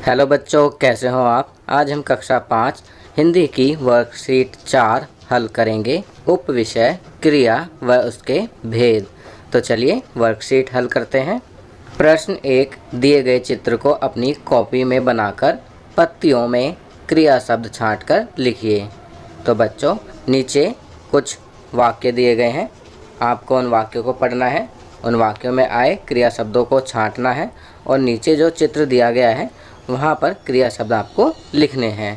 Hello बच्चों, कैसे हो आप। आज हम कक्षा 5 हिंदी की वर्कशीट 4 हल करेंगे। उप विषय क्रिया व उसके भेद। तो चलिए वर्कशीट हल करते हैं। प्रश्न 1, दिए गए चित्र को अपनी कॉपी में बनाकर पत्तियों में क्रिया शब्द छांटकर लिखिए। तो बच्चों नीचे कुछ वाक्य दिए गए हैं, आपको उन वाक्यों को पढ़ना है, उन वाक्यों में आए क्रिया शब्दों को छांटना है और नीचे जो चित्र दिया गया है वहाँ पर क्रिया शब्द आपको लिखने हैं।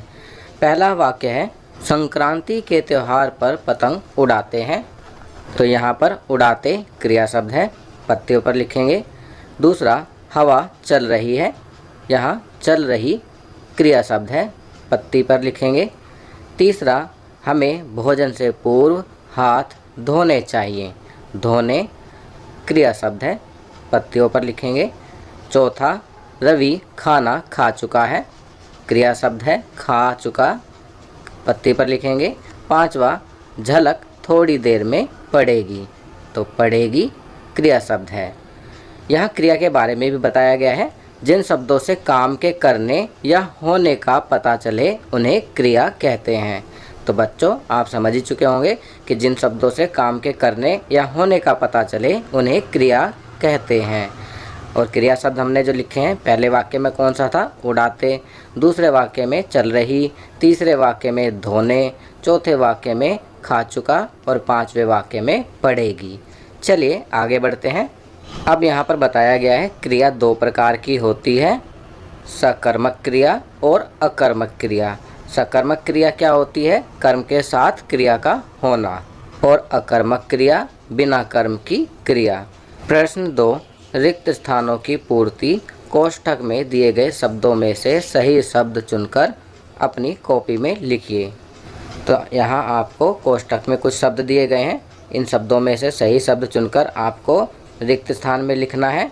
पहला वाक्य है, संक्रांति के त्यौहार पर पतंग उड़ाते हैं। तो यहाँ पर उड़ाते क्रिया शब्द है, पत्तियों पर लिखेंगे। दूसरा, हवा चल रही है, यहाँ चल रही क्रिया शब्द है, पत्ती पर लिखेंगे। तीसरा, हमें भोजन से पूर्व हाथ धोने चाहिए, धोने क्रिया शब्द है, पत्तियों पर लिखेंगे। चौथा, रवि खाना खा चुका है, क्रिया शब्द है, खा चुका, पत्ती पर लिखेंगे। पांचवा, झलक थोड़ी देर में पड़ेगी, तो पड़ेगी क्रिया शब्द है। यहाँ क्रिया के बारे में भी बताया गया है, जिन शब्दों से काम के करने या होने का पता चले उन्हें क्रिया कहते हैं। तो बच्चों आप समझ ही चुके होंगे कि जिन शब्दों से काम के करने या होने का पता चले उन्हें क्रिया कहते हैं। और क्रिया शब्द हमने जो लिखे हैं, पहले वाक्य में कौन सा था, उड़ाते, दूसरे वाक्य में चल रही, तीसरे वाक्य में धोने, चौथे वाक्य में खा चुका और पांचवें वाक्य में पड़ेगी। चलिए आगे बढ़ते हैं। अब यहाँ पर बताया गया है क्रिया दो प्रकार की होती है, सकर्मक क्रिया और अकर्मक क्रिया। सकर्मक क्रिया क्या होती है, कर्म के साथ क्रिया का होना, और अकर्मक क्रिया बिना कर्म की क्रिया। प्रश्न 2, रिक्त स्थानों की पूर्ति, कोष्ठक में दिए गए शब्दों में से सही शब्द चुनकर अपनी कॉपी में लिखिए। तो यहाँ आपको कोष्ठक में कुछ शब्द दिए गए हैं, इन शब्दों में से सही शब्द चुनकर आपको रिक्त स्थान में लिखना है।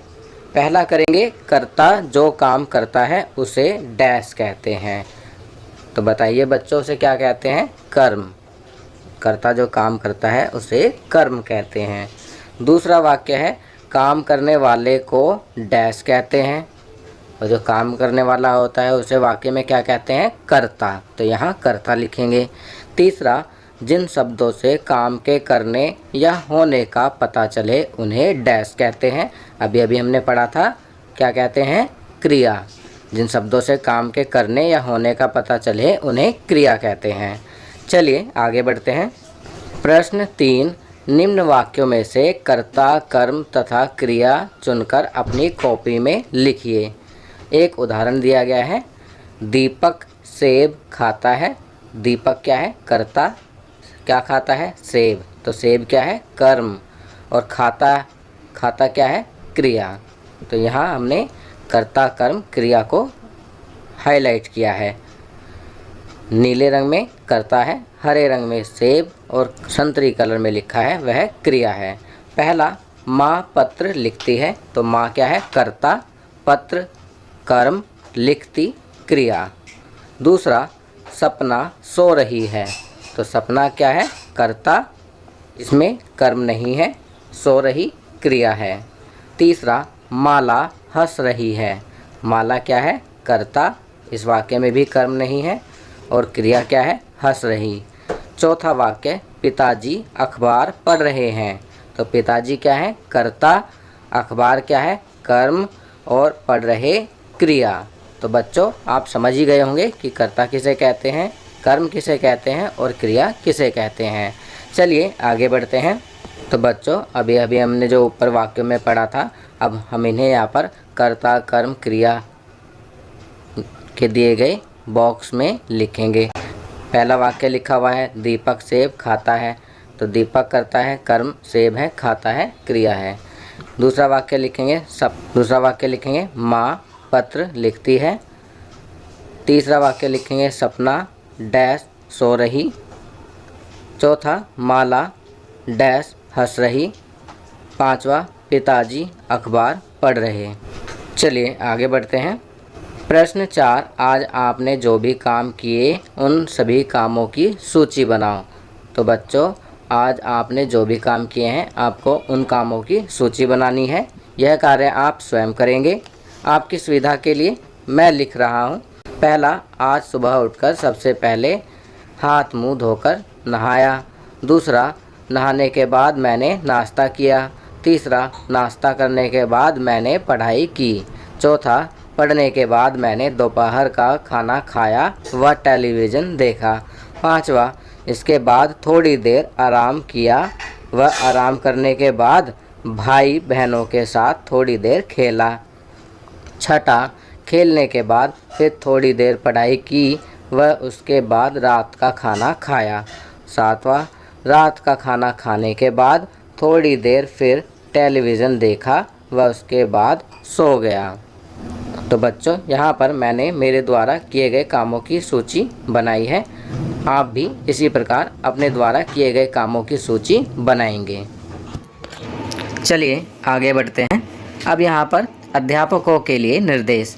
पहला करेंगे, कर्ता जो काम करता है उसे डैश कहते हैं। तो बताइए बच्चों, उसे क्या कहते हैं, कर्म। कर्ता जो काम करता है उसे कर्म कहते हैं। दूसरा वाक्य है, काम करने वाले को डैश कहते हैं, और जो काम करने वाला होता है उसे वाक्य में क्या कहते हैं, कर्ता। तो यहाँ कर्ता लिखेंगे। तीसरा, जिन शब्दों से काम के करने या होने का पता चले उन्हें डैश कहते हैं। अभी अभी हमने पढ़ा था, क्या कहते हैं, क्रिया। जिन शब्दों से काम के करने या होने का पता चले उन्हें क्रिया कहते हैं। चलिए आगे बढ़ते हैं। प्रश्न 3, निम्न वाक्यों में से कर्ता, कर्म तथा क्रिया चुनकर अपनी कॉपी में लिखिए। एक उदाहरण दिया गया है, दीपक सेब खाता है। दीपक क्या है, कर्ता, क्या खाता है, सेब। तो सेब क्या है, कर्म, और खाता, खाता क्या है, क्रिया। तो यहाँ हमने कर्ता कर्म क्रिया को हाईलाइट किया है। नीले रंग में कर्ता है, हरे रंग में सेब और संतरी कलर में लिखा है वह क्रिया है। पहला, माँ पत्र लिखती है। तो माँ क्या है, कर्ता, पत्र कर्म, लिखती क्रिया। दूसरा, सपना सो रही है। तो सपना क्या है, कर्ता, इसमें कर्म नहीं है, सो रही क्रिया है। तीसरा, माला हंस रही है। माला क्या है, कर्ता, इस वाक्य में भी कर्म नहीं है और क्रिया क्या है, हंस रही। चौथा वाक्य, पिताजी अखबार पढ़ रहे हैं। तो पिताजी क्या है, कर्ता, अखबार क्या है, कर्म, और पढ़ रहे क्रिया। तो बच्चों आप समझ ही गए होंगे कि कर्ता किसे कहते हैं, कर्म किसे कहते हैं और क्रिया किसे कहते हैं। चलिए आगे बढ़ते हैं। तो बच्चों अभी अभी हमने जो ऊपर वाक्यों में पढ़ा था, अब हम इन्हें यहाँ पर कर्ता, कर्म, क्रिया के दिए गए बॉक्स में लिखेंगे। पहला वाक्य लिखा हुआ है, दीपक सेब खाता है। तो दीपक करता है कर्म, सेब है, खाता है क्रिया है। दूसरा वाक्य लिखेंगे, माँ पत्र लिखती है। तीसरा वाक्य लिखेंगे, सपना डैश सो रही। चौथा, माला डैश हंस रही। पांचवा, पिताजी अखबार पढ़ रहे। चलिए आगे बढ़ते हैं। प्रश्न 4, आज आपने जो भी काम किए उन सभी कामों की सूची बनाओ। तो बच्चों आज आपने जो भी काम किए हैं आपको उन कामों की सूची बनानी है। यह कार्य आप स्वयं करेंगे। आपकी सुविधा के लिए मैं लिख रहा हूँ। पहला, आज सुबह उठकर सबसे पहले हाथ मुंह धोकर नहाया। दूसरा, नहाने के बाद मैंने नाश्ता किया। तीसरा, नाश्ता करने के बाद मैंने पढ़ाई की। चौथा, पढ़ने के बाद मैंने दोपहर का खाना खाया व टेलीविज़न देखा। पाँचवा, इसके बाद थोड़ी देर आराम किया व आराम करने के बाद भाई बहनों के साथ थोड़ी देर खेला। छठा, खेलने के बाद फिर थोड़ी देर पढ़ाई की व उसके बाद रात का खाना खाया। सातवां, रात का खाना खाने के बाद थोड़ी देर फिर टेलीविज़न देखा व उसके बाद सो गया। तो बच्चों, यहाँ पर मैंने मेरे द्वारा किए गए कामों की सूची बनाई है। आप भी इसी प्रकार अपने द्वारा किए गए कामों की सूची बनाएंगे। चलिए आगे बढ़ते हैं। अब यहाँ पर अध्यापकों के लिए निर्देश।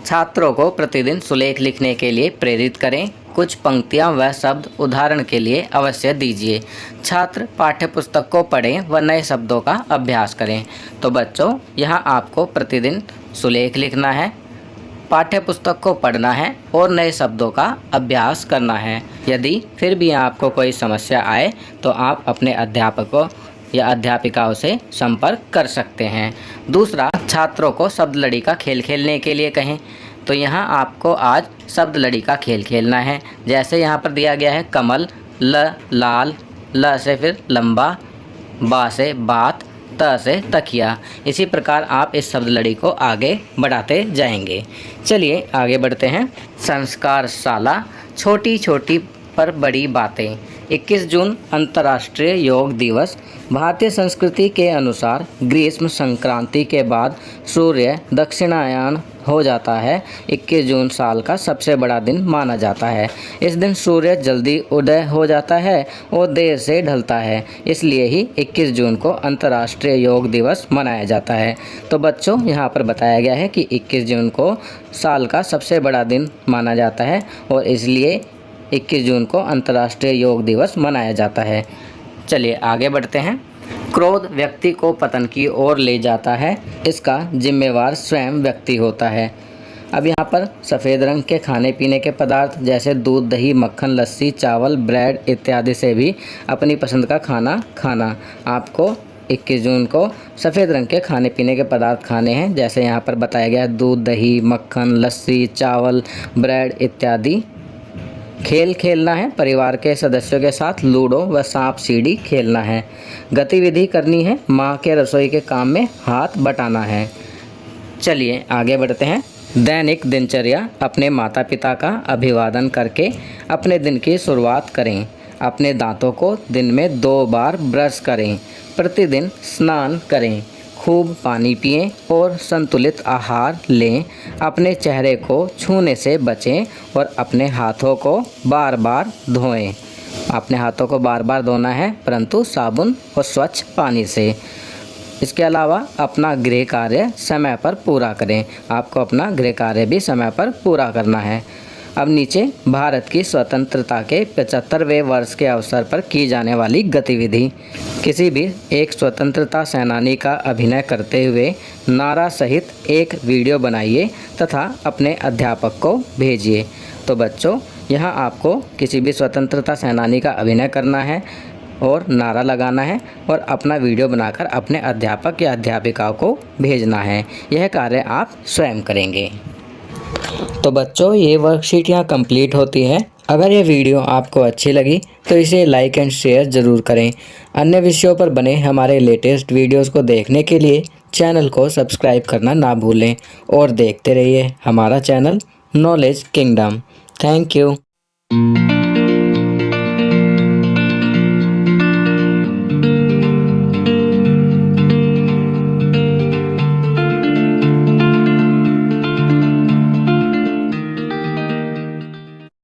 छात्रों को प्रतिदिन सुलेख लिखने के लिए प्रेरित करें। कुछ पंक्तियाँ व शब्द उदाहरण के लिए अवश्य दीजिए। छात्र पाठ्यपुस्तक को पढ़ें व नए शब्दों का अभ्यास करें। तो बच्चों, यहाँ आपको प्रतिदिन सुलेख लिखना है, पाठ्यपुस्तक को पढ़ना है और नए शब्दों का अभ्यास करना है। यदि फिर भी आपको कोई समस्या आए तो आप अपने अध्यापकों या अध्यापिकाओं से संपर्क कर सकते हैं। दूसरा, छात्रों को शब्द लड़ी का खेल खेलने के लिए कहें। तो यहाँ आपको आज शब्द लड़ी का खेल खेलना है। जैसे यहाँ पर दिया गया है कमल, ल लाल, ल से फिर लंबा, बा से बात, त से तकिया। इसी प्रकार आप इस शब्द लड़ी को आगे बढ़ाते जाएंगे। चलिए आगे बढ़ते हैं। संस्कारशाला, छोटी छोटी पर बड़ी बातें। 21 जून अंतर्राष्ट्रीय योग दिवस। भारतीय संस्कृति के अनुसार ग्रीष्म संक्रांति के बाद सूर्य दक्षिणायन हो जाता है। 21 जून साल का सबसे बड़ा दिन माना जाता है। इस दिन सूर्य जल्दी उदय हो जाता है और देर से ढलता है, इसलिए ही 21 जून को अंतर्राष्ट्रीय योग दिवस मनाया जाता है। तो बच्चों, यहाँ पर बताया गया है कि 21 जून को साल का सबसे बड़ा दिन माना जाता है और इसलिए 21 जून को अंतर्राष्ट्रीय योग दिवस मनाया जाता है। चलिए आगे बढ़ते हैं। क्रोध व्यक्ति को पतन की ओर ले जाता है, इसका जिम्मेवार स्वयं व्यक्ति होता है। अब यहाँ पर सफ़ेद रंग के खाने पीने के पदार्थ जैसे दूध, दही, मक्खन, लस्सी, चावल, ब्रेड इत्यादि से भी अपनी पसंद का खाना खाना। आपको 21 जून को सफ़ेद रंग के खाने पीने के पदार्थ खाने हैं। जैसे यहाँ पर बताया गया है दूध, दही, मक्खन, लस्सी, चावल, ब्रेड इत्यादि। खेल खेलना है, परिवार के सदस्यों के साथ लूडो व सांप सीढ़ी खेलना है। गतिविधि करनी है, माँ के रसोई के काम में हाथ बटाना है। चलिए आगे बढ़ते हैं। दैनिक दिनचर्या, अपने माता पिता का अभिवादन करके अपने दिन की शुरुआत करें। अपने दांतों को दिन में 2 बार ब्रश करें। प्रतिदिन स्नान करें, खूब पानी पिएं और संतुलित आहार लें। अपने चेहरे को छूने से बचें और अपने हाथों को बार बार धोएं। अपने हाथों को बार बार धोना है, परंतु साबुन और स्वच्छ पानी से। इसके अलावा अपना गृह कार्य समय पर पूरा करें। आपको अपना गृह कार्य भी समय पर पूरा करना है। अब नीचे भारत की स्वतंत्रता के 75वें वर्ष के अवसर पर की जाने वाली गतिविधि। किसी भी एक स्वतंत्रता सेनानी का अभिनय करते हुए नारा सहित एक वीडियो बनाइए तथा अपने अध्यापक को भेजिए। तो बच्चों, यहाँ आपको किसी भी स्वतंत्रता सेनानी का अभिनय करना है और नारा लगाना है और अपना वीडियो बनाकर अपने अध्यापक या अध्यापिकाओं को भेजना है। यह कार्य आप स्वयं करेंगे। तो बच्चों, ये वर्कशीट यहाँ कंप्लीट होती है। अगर ये वीडियो आपको अच्छी लगी तो इसे लाइक एंड शेयर ज़रूर करें। अन्य विषयों पर बने हमारे लेटेस्ट वीडियोस को देखने के लिए चैनल को सब्सक्राइब करना ना भूलें और देखते रहिए हमारा channel knowledge kingdom. Thank you.